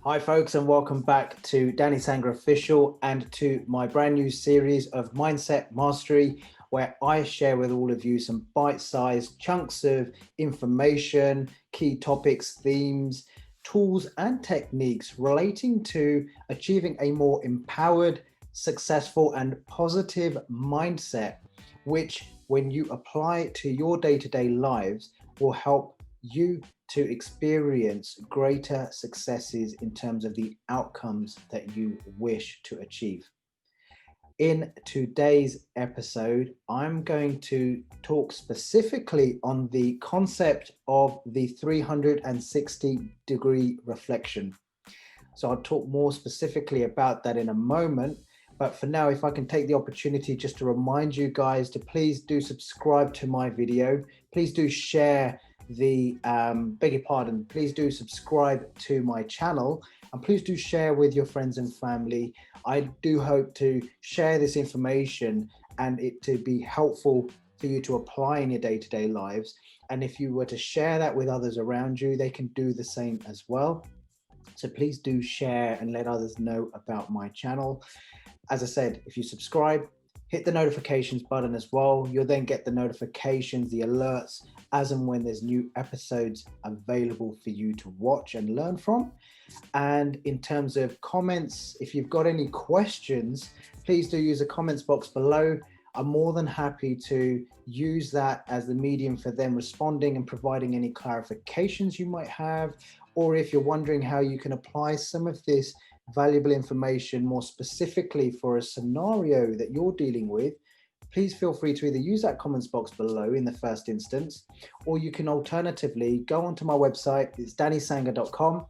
Hi folks, and welcome back to Danny Sanger Official and to my brand new series of Mindset Mastery, where I share with all of you some bite-sized chunks of information, key topics, themes, tools and techniques relating to achieving a more empowered, successful and positive mindset, which when you apply to your day-to-day lives will help you to experience greater successes in terms of the outcomes that you wish to achieve. In today's episode, I'm going to talk specifically on the concept of the 360-degree reflection. So I'll talk more specifically about that in a moment. But for now, if I can take the opportunity just to remind you guys to please do subscribe to my video. Please do share please do subscribe to my channel, and please do share with your friends and family. I do hope to share this information and it to be helpful for you to apply in your day-to-day lives. And if you were to share that with others around you, they can do the same as well. So please do share and let others know about my channel. As I said, if you subscribe, hit the notifications button as well. You'll then get the notifications, the alerts, as and when there's new episodes available for you to watch and learn from. And in terms of comments, if you've got any questions, please do use the comments box below. I'm more than happy to use that as the medium for them responding and providing any clarifications you might have, or if you're wondering how you can apply some of this valuable information more specifically for a scenario that you're dealing with, please feel free to either use that comments box below in the first instance, or you can alternatively go onto my website. It's dannysanger.com.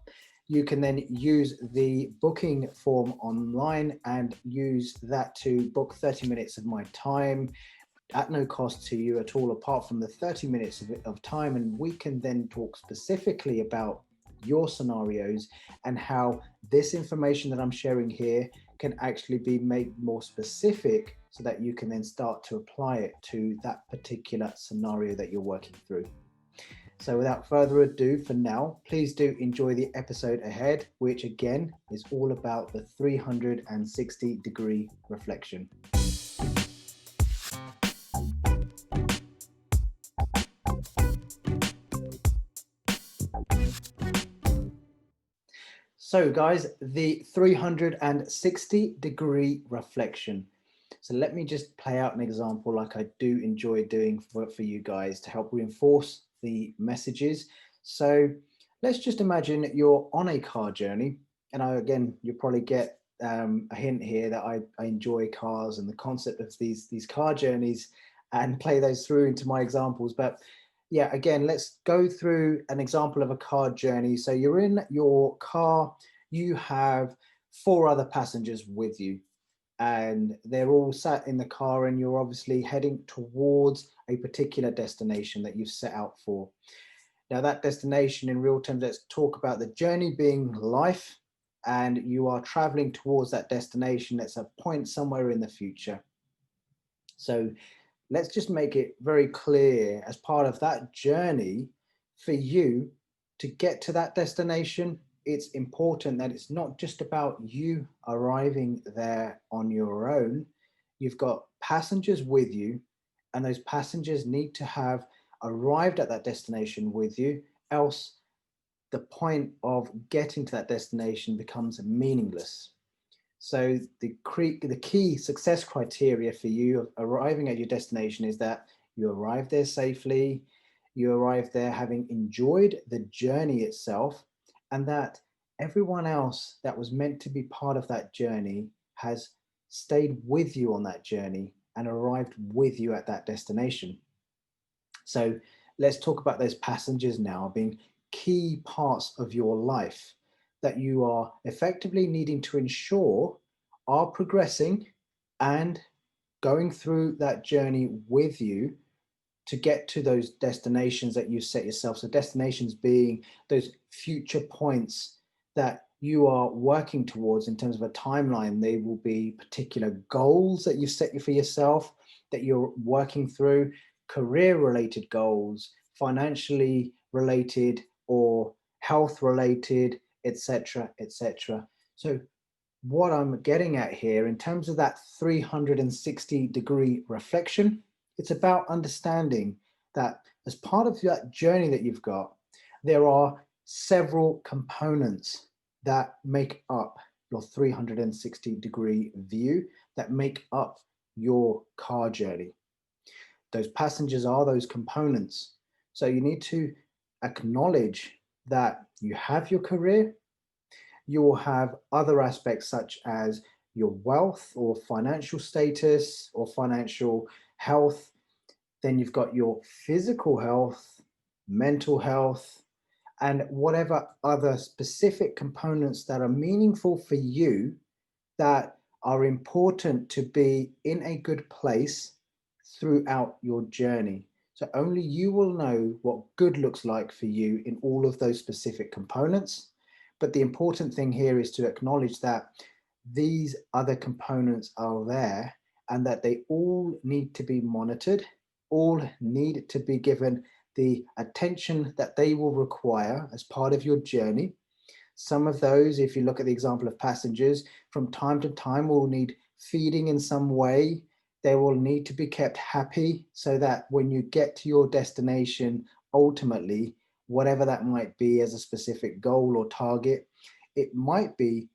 You can then use the booking form online and use that to book 30 minutes of my time at no cost to you at all, apart from the 30 minutes of time. And we can then talk specifically about your scenarios and how this information that I'm sharing here can actually be made more specific so that you can then start to apply it to that particular scenario that you're working through. So without further ado, for now, please do enjoy the episode ahead, which again is all about the 360-degree reflection. So guys, the 360-degree reflection. So let me just play out an example like I do enjoy doing for you guys to help reinforce the messages. So let's just imagine that you're on a car journey. And again, you'll probably get a hint here that I enjoy cars and the concept of these car journeys, and play those through into my examples. But yeah, again, let's go through an example of a car journey. So you're in your car, you have 4 other passengers with you, and they're all sat in the car, and you're obviously heading towards a particular destination that you've set out for. Now that destination, in real terms, let's talk about the journey being life, and you are traveling towards that destination. That's a point somewhere in the future. So let's just make it very clear, as part of that journey, for you to get to that destination, it's important that it's not just about you arriving there on your own. You've got passengers with you, and those passengers need to have arrived at that destination with you, else the point of getting to that destination becomes meaningless. So the key success criteria for you arriving at your destination is that you arrive there safely, you arrive there having enjoyed the journey itself, and that everyone else that was meant to be part of that journey has stayed with you on that journey and arrived with you at that destination. So let's talk about those passengers now being key parts of your life that you are effectively needing to ensure are progressing and going through that journey with you to get to those destinations that you set yourself. So destinations being those future points that you are working towards in terms of a timeline. They will be particular goals that you set for yourself that you're working through, career related goals, financially related or health related, etc., etc. So what I'm getting at here in terms of that 360-degree reflection, it's about understanding that as part of that journey that you've got, there are several components that make up your 360-degree view, that make up your car journey. Those passengers are those components. So you need to acknowledge that you have your career, you will have other aspects such as your wealth or financial status or financial health. Then you've got your physical health, mental health, and whatever other specific components that are meaningful for you, that are important to be in a good place throughout your journey. So only you will know what good looks like for you in all of those specific components. But the important thing here is to acknowledge that these other components are there and that they all need to be monitored, all need to be given the attention that they will require as part of your journey. Some of those, if you look at the example of passengers, from time to time will need feeding in some way. They will need to be kept happy so that when you get to your destination, ultimately, whatever that might be as a specific goal or target, it might be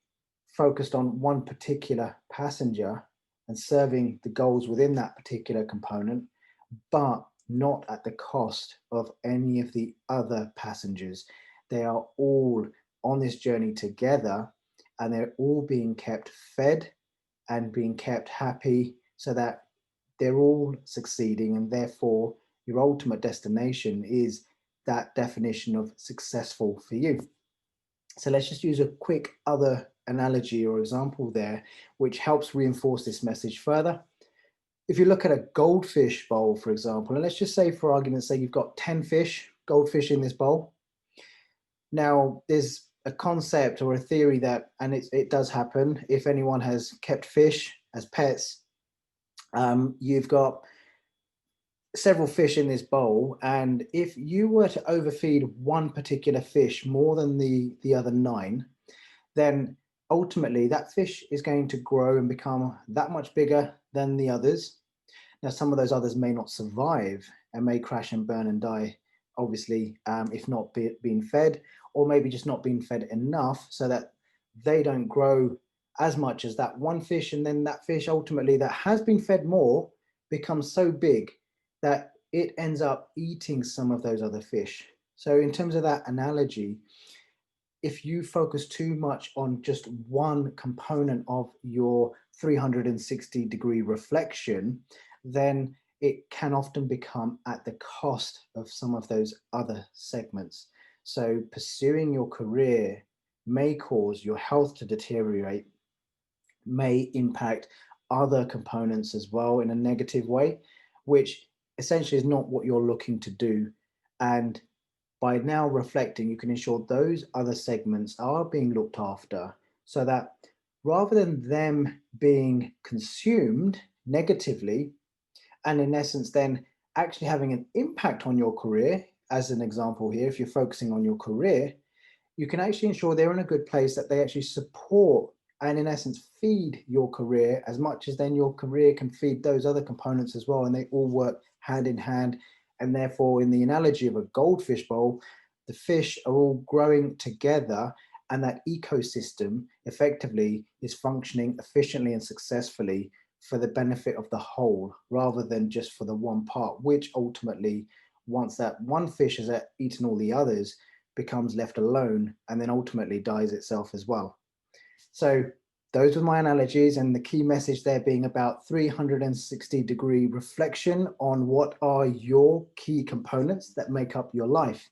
focused on one particular passenger and serving the goals within that particular component, but not at the cost of any of the other passengers. They are all on this journey together and they're all being kept fed and being kept happy so that they're all succeeding, and therefore your ultimate destination is that definition of successful for you. So let's just use a quick other analogy or example there, which helps reinforce this message further. If you look at a goldfish bowl, for example, and let's just say for argument's sake, you've got 10 goldfish in this bowl. Now, there's a concept or a theory that, and it does happen, if anyone has kept fish as pets, you've got several fish in this bowl, and if you were to overfeed one particular fish more than the other 9, then ultimately that fish is going to grow and become that much bigger than the others. Now, some of those others may not survive and may crash and burn and die, obviously, if not being fed, or maybe just not being fed enough so that they don't grow as much as that one fish. And then that fish ultimately that has been fed more becomes so big that it ends up eating some of those other fish. So in terms of that analogy, if you focus too much on just one component of your 360-degree reflection, then it can often become at the cost of some of those other segments. So pursuing your career may cause your health to deteriorate, may impact other components as well in a negative way, which essentially is not what you're looking to do. And by now reflecting, you can ensure those other segments are being looked after so that rather than them being consumed negatively, and in essence then actually having an impact on your career, as an example here, if you're focusing on your career, you can actually ensure they're in a good place, that they actually support and in essence feed your career as much as then your career can feed those other components as well, and they all work hand in hand. And therefore, in the analogy of a goldfish bowl, the fish are all growing together and that ecosystem effectively is functioning efficiently and successfully for the benefit of the whole rather than just for the one part, which ultimately, once that one fish has eaten all the others, becomes left alone and then ultimately dies itself as well. So those were my analogies, and the key message there being about 360-degree reflection on what are your key components that make up your life.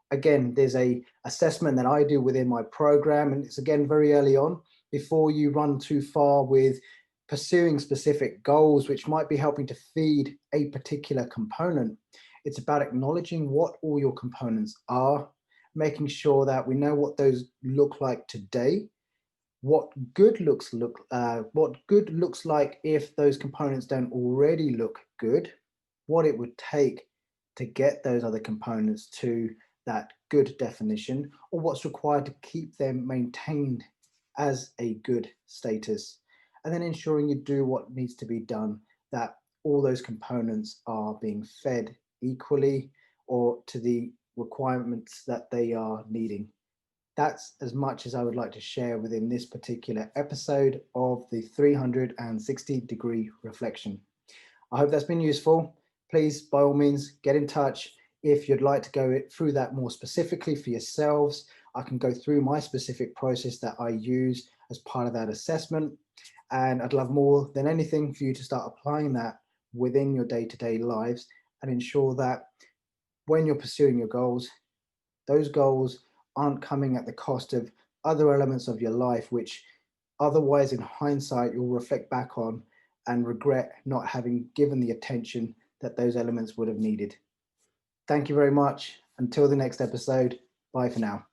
Again, there's a assessment that I do within my program, and it's again very early on before you run too far with pursuing specific goals, which might be helping to feed a particular component. It's about acknowledging what all your components are, making sure that we know what those look like today, what good looks like if those components don't already look good, what it would take to get those other components to that good definition, or what's required to keep them maintained as a good status, and then ensuring you do what needs to be done, that all those components are being fed equally or to the requirements that they are needing. That's as much as I would like to share within this particular episode of the 360-degree reflection. I hope that's been useful. Please, by all means, get in touch if you'd like to go through that more specifically for yourselves. I can go through my specific process that I use as part of that assessment. And I'd love more than anything for you to start applying that within your day-to-day lives and ensure that when you're pursuing your goals, those goals aren't coming at the cost of other elements of your life, which otherwise in hindsight you'll reflect back on and regret not having given the attention that those elements would have needed. Thank you very much. Until the next episode, bye for now.